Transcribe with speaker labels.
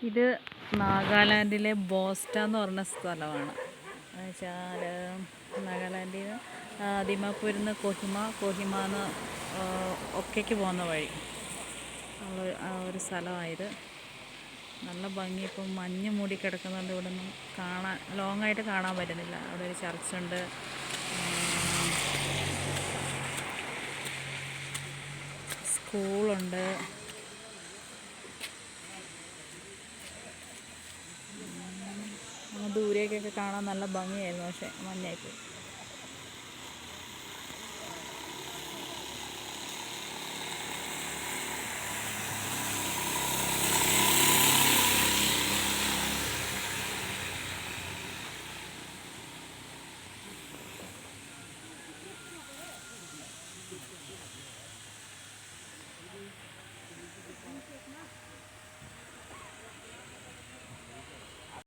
Speaker 1: ഇത് നാഗാലാൻഡിലെ ബോസ്റ്റ എന്ന് പറഞ്ഞ സ്ഥലമാണ്. എന്നുവെച്ചാൽ നാഗാലാൻഡിൽ നിന്ന് ദിമാപൂരിൽ നിന്ന് കോഹിമാന്ന് ഒക്കയ്ക്ക് പോകുന്ന വഴി ഉള്ള ഒരു സ്ഥലമായത്. നല്ല ഭംഗി. ഇപ്പം മഞ്ഞ് മൂടി കിടക്കുന്നുണ്ട്. ഇവിടെ നിന്നും കാണാൻ ലോങ്ങായിട്ട് കാണാൻ പറ്റുന്നില്ല. അവിടെ ഒരു ചർച്ചുണ്ട്, സ്കൂളുണ്ട്. ദൂരേക്കൊക്കെ കാണാൻ നല്ല ഭംഗിയായിരുന്നു, പക്ഷേ മഞ്ഞായിപ്പോയി.